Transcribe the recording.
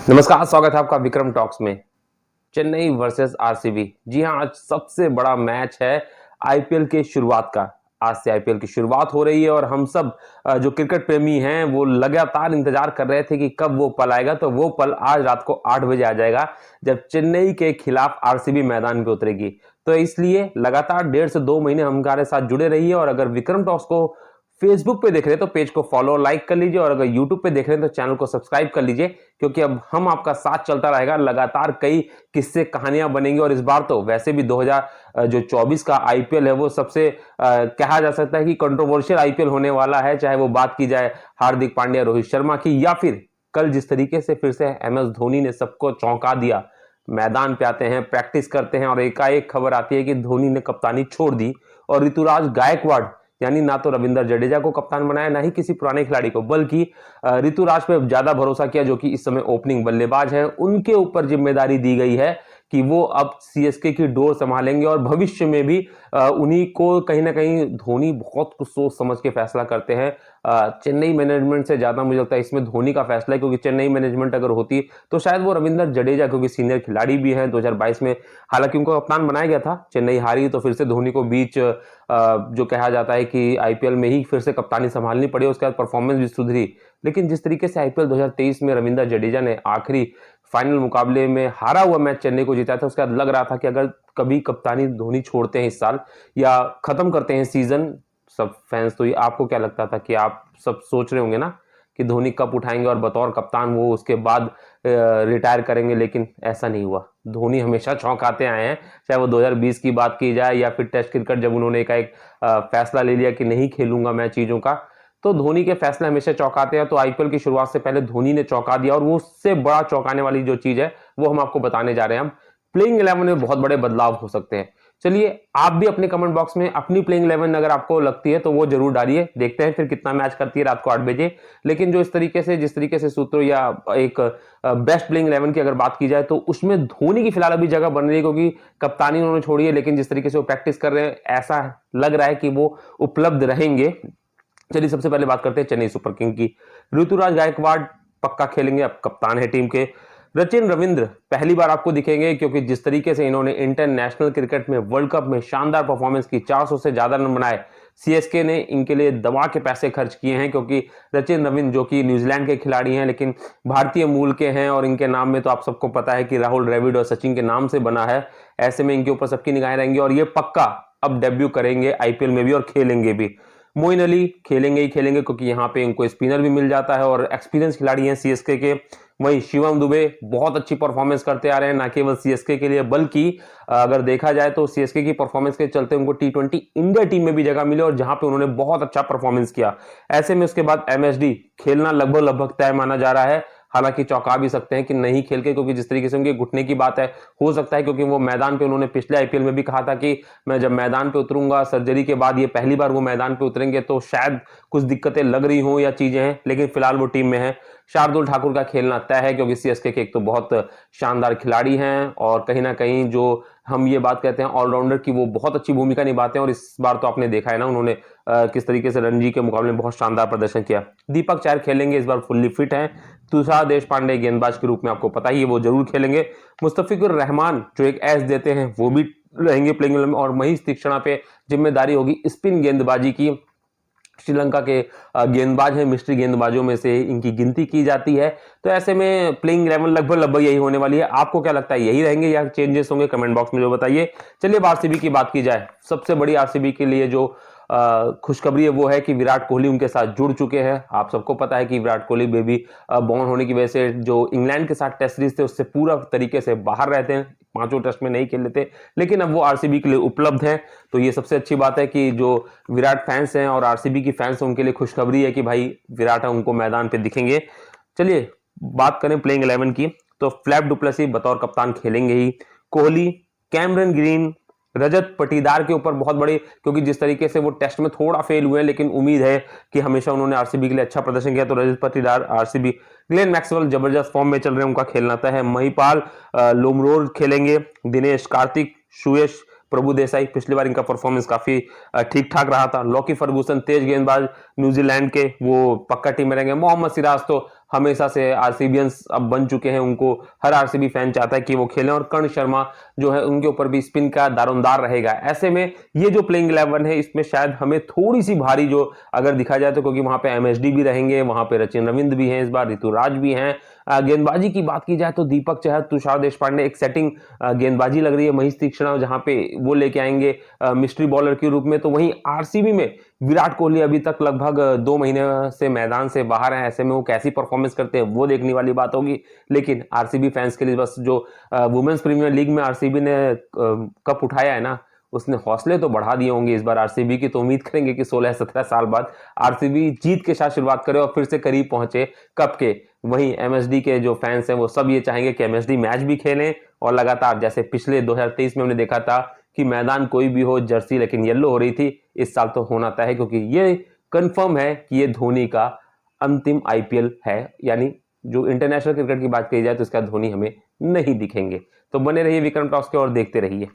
नमस्कार, स्वागत है आपका विक्रम टॉक्स में। Chennai versus RCB. जी हाँ, आज सबसे बड़ा मैच है आईपीएल के शुरुआत का। आज से आईपीएल की शुरुआत हो रही है और हम सब जो क्रिकेट प्रेमी हैं वो लगातार इंतजार कर रहे थे कि कब वो पल आएगा। तो वो पल आज रात को 8 बजे आ जाएगा जब चेन्नई के खिलाफ आरसीबी मैदान पे उतरेगी। तो इसलिए लगातार 1.5 से 2 महीने हमारे साथ जुड़े रहिए। और अगर विक्रम टॉक्स को फेसबुक पे देख रहे हैं तो पेज को फॉलो लाइक कर लीजिए, और अगर यूट्यूब पे देख रहे हैं तो चैनल को सब्सक्राइब कर लीजिए, क्योंकि अब हम आपका साथ चलता रहेगा। लगातार कई किस्से कहानियां बनेंगी और इस बार तो वैसे भी 2024 का आईपीएल है वो सबसे कहा जा सकता है कि कंट्रोवर्शियल आईपीएल होने वाला है। चाहे वो बात की जाए हार्दिक पांड्या, रोहित शर्मा की, या फिर कल जिस तरीके से फिर से एमएस धोनी ने सबको चौंका दिया। मैदान पे आते हैं, प्रैक्टिस करते हैं और एकाएक खबर आती है कि धोनी ने कप्तानी छोड़ दी और ऋतुराज गायकवाड़, यानी ना तो रविंद्र जडेजा को कप्तान बनाया ना ही किसी पुराने खिलाड़ी को, बल्कि ऋतुराज पे ज्यादा भरोसा किया, जो कि इस समय ओपनिंग बल्लेबाज है। उनके ऊपर जिम्मेदारी दी गई है कि वो अब सीएसके की डोर संभालेंगे और भविष्य में भी उन्हीं को कहीं ना कहीं धोनी बहुत कुछ सोच समझ के फैसला करते हैं। चेन्नई मैनेजमेंट से ज्यादा मुझे लगता है इसमें धोनी का फैसला है, क्योंकि चेन्नई मैनेजमेंट अगर होती तो शायद वो रविंद्र जडेजा, क्योंकि सीनियर खिलाड़ी भी है, 2022 में हालांकि उनको कप्तान बनाया गया था, चेन्नई हारी तो फिर से धोनी को बीच जो कहा जाता है कि आईपीएल में ही फिर से कप्तानी संभालनी पड़ी, उसके बाद परफॉर्मेंस भी सुधरी। लेकिन जिस तरीके से आईपीएल 2023 में रविंद्र जडेजा ने आखिरी फाइनल मुकाबले में हारा हुआ मैच चेन्नई को जीता था, उसके बाद लग रहा था कि अगर कभी कप्तानी धोनी छोड़ते हैं इस साल या खत्म करते हैं सीजन, सब फैंस तो ये, आपको क्या लगता था कि आप सब सोच रहे होंगे ना कि धोनी कप उठाएंगे और बतौर कप्तान वो उसके बाद रिटायर करेंगे, लेकिन ऐसा नहीं हुआ। धोनी हमेशा चौंकाते आए हैं, चाहे वो 2020 की बात की जाए या फिर टेस्ट क्रिकेट जब उन्होंने एक फैसला ले लिया कि नहीं खेलूंगा मैं चीजों का, तो धोनी के फैसले हमेशा चौंकाते हैं। तो आईपीएल की शुरुआत से पहले धोनी ने चौंका दिया, और वो उससे बड़ा चौंकाने वाली जो चीज है वो हम आपको बताने जा रहे हैं। हम प्लेइंग 11 में बहुत बड़े बदलाव हो सकते हैं। चलिए, आप भी अपने कमेंट बॉक्स में अपनी प्लेइंग 11 अगर आपको लगती है तो वो जरूर डालिए, देखते हैं फिर कितना मैच करती है रात को 8 बजे। लेकिन जो जिस तरीके से सूत्रों या एक बेस्ट प्लेइंग 11 की अगर बात की जाए तो उसमें धोनी की फिलहाल अभी जगह बन रही है, क्योंकि कप्तानी उन्होंने छोड़ी है। लेकिन जिस तरीके से वो प्रैक्टिस कर रहे हैं, ऐसा लग रहा है कि वो उपलब्ध रहेंगे। चलिए, सबसे पहले बात करते हैं चेन्नई सुपर किंग की। ऋतुराज गायकवाड़ पक्का खेलेंगे, अब कप्तान है टीम के। सचिन रविंद्र पहली बार आपको दिखेंगे, क्योंकि जिस तरीके से इन्होंने इंटरनेशनल क्रिकेट में वर्ल्ड कप में शानदार परफॉर्मेंस की, 400 से ज्यादा रन बनाए, सीएसके ने इनके लिए दबा के पैसे खर्च किए हैं। क्योंकि सचिन रविंद्र जो कि न्यूजीलैंड के खिलाड़ी हैं लेकिन भारतीय मूल के हैं, और इनके नाम में तो आप सबको पता है कि राहुल द्रविड़ और सचिन के नाम से बना है। ऐसे में इनके ऊपर सबकी निगाहें रहेंगी और ये पक्का अब डेब्यू करेंगे आईपीएल में भी और खेलेंगे भी। मोइन अली खेलेंगे ही खेलेंगे, क्योंकि यहाँ पे इनको स्पिनर भी मिल जाता है और एक्सपीरियंस खिलाड़ी हैं सीएसके के। वहीं शिवम दुबे बहुत अच्छी परफॉर्मेंस करते आ रहे हैं, ना केवल सीएसके के लिए बल्कि अगर देखा जाए तो सीएसके की परफॉर्मेंस के चलते उनको टी20 इंडिया टीम में भी जगह मिली, और जहां पे उन्होंने बहुत अच्छा परफॉर्मेंस किया। ऐसे में उसके बाद एमएसडी खेलना लगभग तय माना जा रहा है। हालांकि चौंका भी सकते हैं कि नहीं खेल के, क्योंकि जिस तरीके से उनके घुटने की बात है, हो सकता है क्योंकि वो मैदान पे, उन्होंने पिछले आईपीएल में भी कहा था कि मैं जब मैदान पे उतरूंगा सर्जरी के बाद, ये पहली बार वो मैदान पे उतरेंगे, तो शायद कुछ दिक्कतें लग रही हो या चीजें हैं, लेकिन फिलहाल वो टीम में है। शार्दुल ठाकुर का खेलना तय है, क्योंकि सीएसके के एक तो बहुत शानदार खिलाड़ी हैं और कहीं ना कहीं जो हम ये बात कहते हैं ऑलराउंडर की, वो बहुत अच्छी भूमिका निभाते हैं। और इस बार तो आपने देखा है ना उन्होंने किस तरीके से रणजी के मुकाबले में बहुत शानदार प्रदर्शन किया। दीपक चार खेलेंगे, इस बार फुल्ली फिट हैं। तुषार देशपांडे गेंदबाज के रूप में आपको पता ही है, वो जरूर खेलेंगे। मुस्तफिजुर रहमान जो एक एस देते हैं वो भी रहेंगे प्लेइंग में, और महेश तीक्षणा पे जिम्मेदारी होगी स्पिन गेंदबाजी की। श्रीलंका के गेंदबाज हैं, मिस्ट्री गेंदबाजों में से इनकी गिनती की जाती है। तो ऐसे में प्लेइंग 11 लगभग यही होने वाली है। आपको क्या लगता है, यही रहेंगे या चेंजेस होंगे? कमेंट बॉक्स में जो बताइए। चलिए, अब आरसीबी की बात की जाए। सबसे बड़ी आरसीबी के लिए जो खुशखबरी है वो है कि विराट कोहली उनके साथ जुड़ चुके हैं। आप सबको पता है कि विराट कोहली बेबी बॉर्न होने की वजह से जो इंग्लैंड के साथ टेस्ट सीरीज थे उससे पूरा तरीके से बाहर रहते हैं, 5 टेस्ट में नहीं खेल लेते, लेकिन अब वो आरसीबी के लिए उपलब्ध हैं। तो ये सबसे अच्छी बात है कि जो विराट फैंस हैं और आरसीबी की फैंस हैं उनके लिए खुशखबरी है कि भाई विराट है, उनको मैदान पे दिखेंगे। चलिए, बात करें प्लेइंग 11 की, तो फ्लैप डुप्लेसी बतौर कप्तान खेलेंगे ही। कोहली, कैमरन ग्रीन, रजत पाटीदार के ऊपर बहुत बड़ी, क्योंकि जिस तरीके से वो टेस्ट में थोड़ा फेल हुए हैं, लेकिन उम्मीद है कि हमेशा उन्होंने आरसीबी के लिए अच्छा प्रदर्शन किया, तो Rajat Patidar RCB. Glenn Maxwell जबरदस्त फॉर्म में चल रहे हैं, उनका खेलना तय है। महिपाल लोमरोर खेलेंगे। दिनेश कार्तिक, सुयश प्रभु देसाई, पिछली बार इनका परफॉर्मेंस काफी ठीक ठाक रहा था। लॉकी फर्गूसन तेज गेंदबाज न्यूजीलैंड के, वो पक्का टीम में रहेंगे। मोहम्मद सिराज तो हमेशा से आरसीबियंस अब बन चुके हैं, उनको हर आरसीबी फैन चाहता है कि वो खेलें, और कर्ण शर्मा जो है उनके ऊपर भी स्पिन का दारोमदार रहेगा। ऐसे में ये जो प्लेइंग 11 है इसमें शायद हमें थोड़ी सी भारी जो अगर दिखा जाए तो, क्योंकि वहां पे एमएसडी भी रहेंगे, वहां पे सचिन रविंद्र भी हैं, इस बार ऋतुराज भी हैं। गेंदबाजी की बात की जाए तो दीपक चहर, तुषार देशपांडे, एक सेटिंग गेंदबाजी लग रही है। महेश तीक्ष्ण जहां पे वो लेके आएंगे मिस्ट्री बॉलर के रूप में। तो वहीं आरसीबी में विराट कोहली अभी तक लगभग 2 महीने से मैदान से बाहर है, ऐसे में वो कैसी परफॉर्मेंस करते हैं वो देखने वाली बात होगी। लेकिन आरसीबी फैंस के लिए बस जो वुमेन्स प्रीमियर लीग में आरसीबी ने कप उठाया है ना, उसने हौसले तो बढ़ा दिए होंगे इस बार आरसीबी की। तो उम्मीद करेंगे कि 16-17 साल बाद आरसीबी जीत के साथ शुरुआत करे और फिर से करीब पहुंचे कप के। वहीं एमएसडी के जो फैंस हैं वो सब ये चाहेंगे कि एमएसडी मैच भी खेलें, और लगातार जैसे पिछले 2023 में हमने देखा था कि मैदान कोई भी हो, जर्सी लेकिन येलो हो रही थी, इस साल तो होना तय है, क्योंकि ये कंफर्म है कि ये धोनी का अंतिम आईपीएल है। यानी जो इंटरनेशनल क्रिकेट की बात कही जाए तो इसका धोनी हमें नहीं दिखेंगे। तो बने रहिए विक्रम टॉक्स के और देखते रहिए।